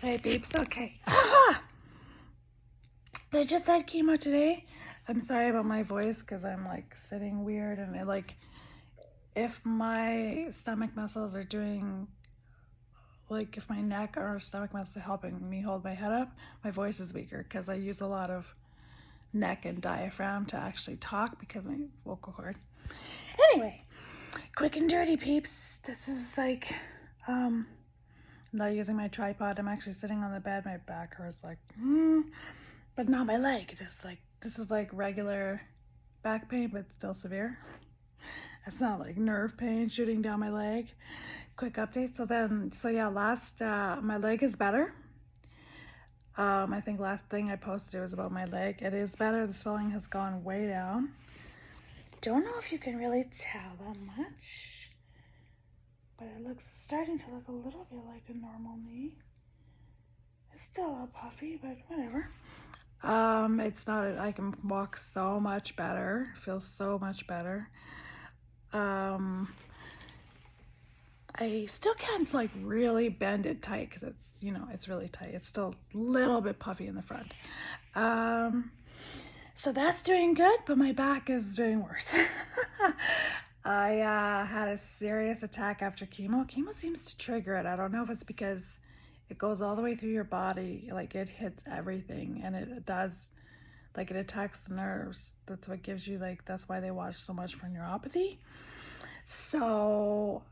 Hey, beeps. Okay. Ah! So I just had chemo today. I'm sorry about my voice because I'm like sitting weird and if my stomach muscles are doing, like if my neck or stomach muscles are helping me hold my head up, my voice is weaker because I use a lot of neck and diaphragm to actually talk because my vocal cord. Anyway, quick and dirty, peeps. This is like, I'm not using my tripod. I'm actually sitting on the bed. My back hurts but not my leg. This is like regular back pain, but still severe. It's not like nerve pain shooting down my leg. Quick update. My leg is better. I think last thing I posted was about my leg. It is better. The swelling has gone way down. Don't know if you can really tell that much, but it looks starting to look a little bit like a normal knee. It's still a little puffy, but whatever. It's not, I can walk so much better, feel so much better. I still can't like really bend it tight because it's really tight. It's still a little bit puffy in the front. So that's doing good, but my back is doing worse. I had a serious attack after chemo. Chemo seems to trigger it. I don't know if it's because it goes all the way through your body, like it hits everything, and it does, like it attacks the nerves. That's what gives you, like, that's why they watch so much for neuropathy. So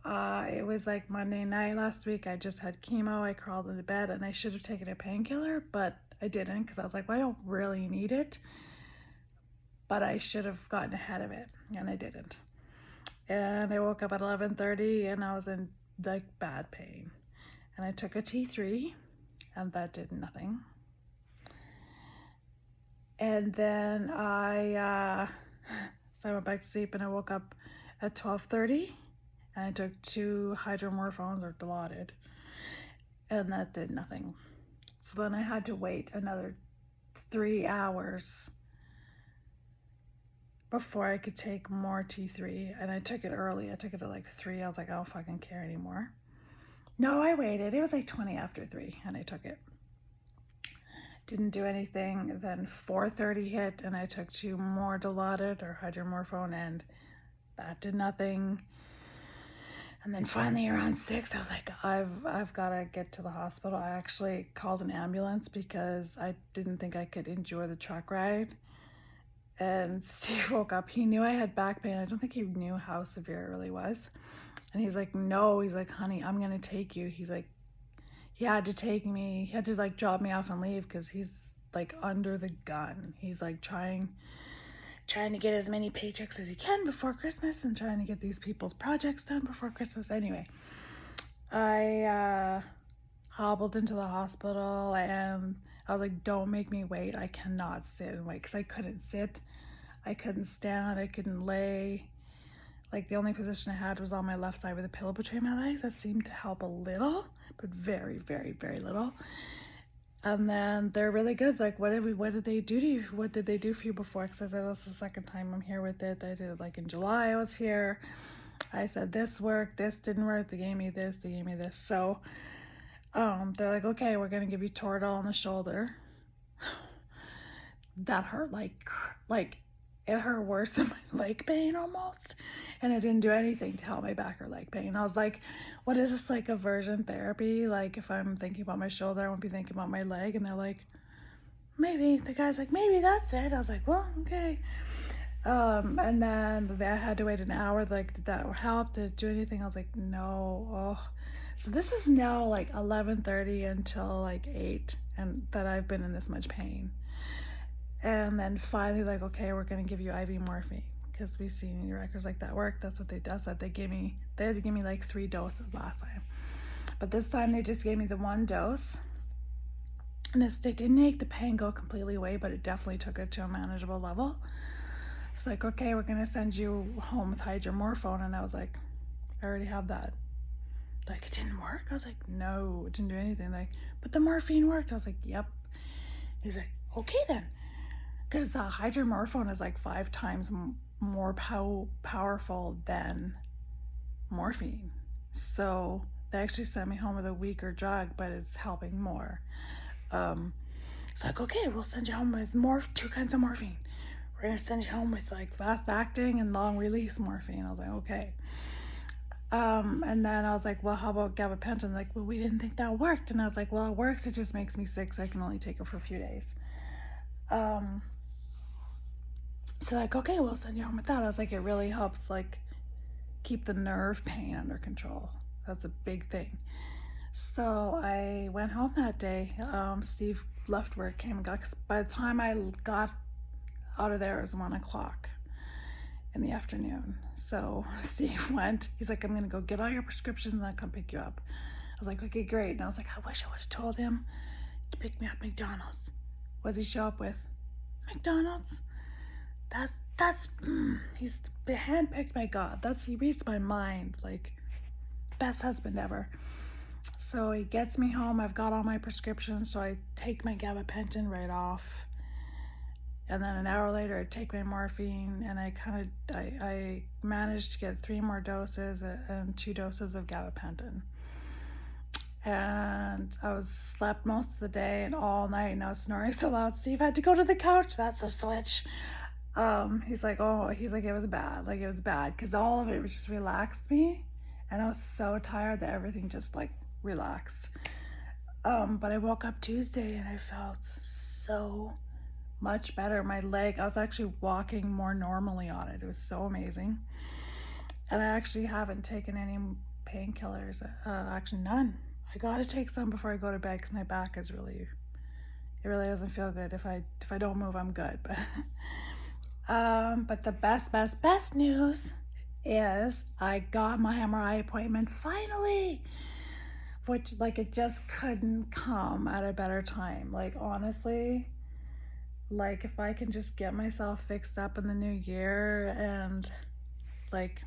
it was like Monday night last week. I just had chemo. I crawled into bed and I should have taken a painkiller, but I didn't because I was like, well, I don't really need it, but I should have gotten ahead of it, and I didn't. And I woke up at 11:30 and I was in like bad pain. And I took a T3 and that did nothing. And then I went back to sleep and I woke up at 12:30 and I took 2 hydromorphones or Dilaudid and that did nothing. So then I had to wait another 3 hours before I could take more T3, and I took it early. I took it at like 3. I was like, I don't fucking care anymore. No, I waited. It was like 20 after 3 and I took it. Didn't do anything. Then 4:30 hit and I took 2 more Dilaudid or hydromorphone and that did nothing. And then finally around 6, I was like, I've got to get to the hospital. I actually called an ambulance because I didn't think I could endure the truck ride. And Steve woke up. He knew I had back pain. I don't think he knew how severe it really was. And he's like, no. He's like, honey, I'm going to take you. He's like, he had to take me. He had to like drop me off and leave because he's like under the gun. He's like trying to get as many paychecks as he can before Christmas and trying to get these people's projects done before Christmas. Anyway, I hobbled into the hospital and I was like, don't make me wait. I cannot sit and wait because I couldn't sit. I couldn't stand. I couldn't lay. Like the only position I had was on my left side with a pillow between my legs. That seemed to help a little, but very, very, very little. And then they're really good. Like, what did they do to you? What did they do for you before? Because I said, this is the second time I'm here with it. I did it like in July. I was here. I said, this worked. This didn't work. They gave me this. They gave me this. So they're like, okay, we're going to give you Toradol on the shoulder. That hurt like it hurt worse than my leg pain almost. And it didn't do anything to help my back or leg pain. I was like, what is this, like aversion therapy? Like if I'm thinking about my shoulder, I won't be thinking about my leg. And they're like, maybe. The guy's like, maybe that's it. I was like, well, okay. And then I had to wait an hour. Like, did that help? Did it do anything? I was like, no. Oh. So this is now like 11:30 until like 8, and that I've been in this much pain. And then finally, like, okay, we're gonna give you IV morphine because we've seen your records like that work. That's what they did. They had to give me like 3 doses last time, but this time they just gave me the 1 dose. And they didn't make the pain go completely away, but it definitely took it to a manageable level. It's like, okay, we're gonna send you home with hydromorphone, and I was like, I already have that. Like, it didn't work? I was like, no, it didn't do anything. Like, but the morphine worked. I was like, yep. He's like, okay then. Because hydromorphone is like 5 times more powerful than morphine. So They actually sent me home with a weaker drug, but it's helping more. So like, okay, we'll send you home with 2 kinds of morphine. We're gonna send you home with like fast acting and long release morphine. I was like, okay. And then I was like, well, how about gabapentin? Like, well, we didn't think that worked. And I was like, well, it works. It just makes me sick, so I can only take it for a few days. So like, okay, we'll send you home with that. I was like, it really helps like keep the nerve pain under control. That's a big thing. So I went home that day. Steve left work, came and got. By the time I got out of there, it was 1 o'clock in the afternoon. So Steve went. He's like, I'm gonna go get all your prescriptions and I'll come pick you up. I was like, okay, great. And I was like, I wish I would have told him to pick me up at McDonald's. What does he show up with? McDonald's. He's handpicked by God. He reads my mind. Like, best husband ever. So he gets me home. I've got all my prescriptions, so I take my gabapentin right off. And then an hour later, I take my morphine, and I managed to get 3 more doses and 2 doses of gabapentin. And I slept most of the day and all night, and I was snoring so loud. Steve had to go to the couch. That's a switch. He's like, it was bad. Like, it was bad because all of it just relaxed me, and I was so tired that everything just like relaxed. But I woke up Tuesday and I felt so much better. My leg, I was actually walking more normally on it. It was so amazing. And I actually haven't taken any painkillers. Actually none. I gotta take some before I go to bed because my back is it really doesn't feel good. If I don't move, I'm good. But the best news is I got my MRI appointment finally, which like it just couldn't come at a better time. Like, honestly, like if I can just get myself fixed up in the new year, and like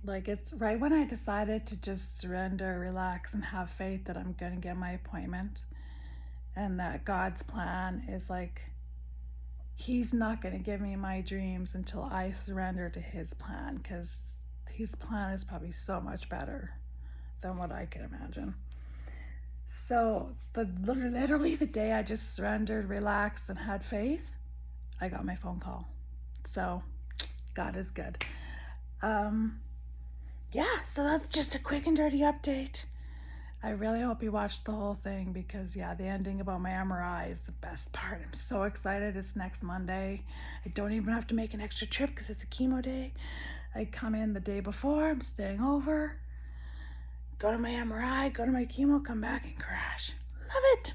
it's right when I decided to just surrender, relax, and have faith that I'm gonna get my appointment, and that God's plan is like, He's not going to give me my dreams until I surrender to His plan, because His plan is probably so much better than what I can imagine. So literally the day I just surrendered, relaxed, and had faith, I got my phone call. So God is good. Yeah, so that's just a quick and dirty update. I really hope you watched the whole thing, because the ending about my MRI is the best part. I'm so excited. It's next Monday. I don't even have to make an extra trip because it's a chemo day. I come in the day before, I'm staying over, go to my MRI, go to my chemo, come back and crash. Love it.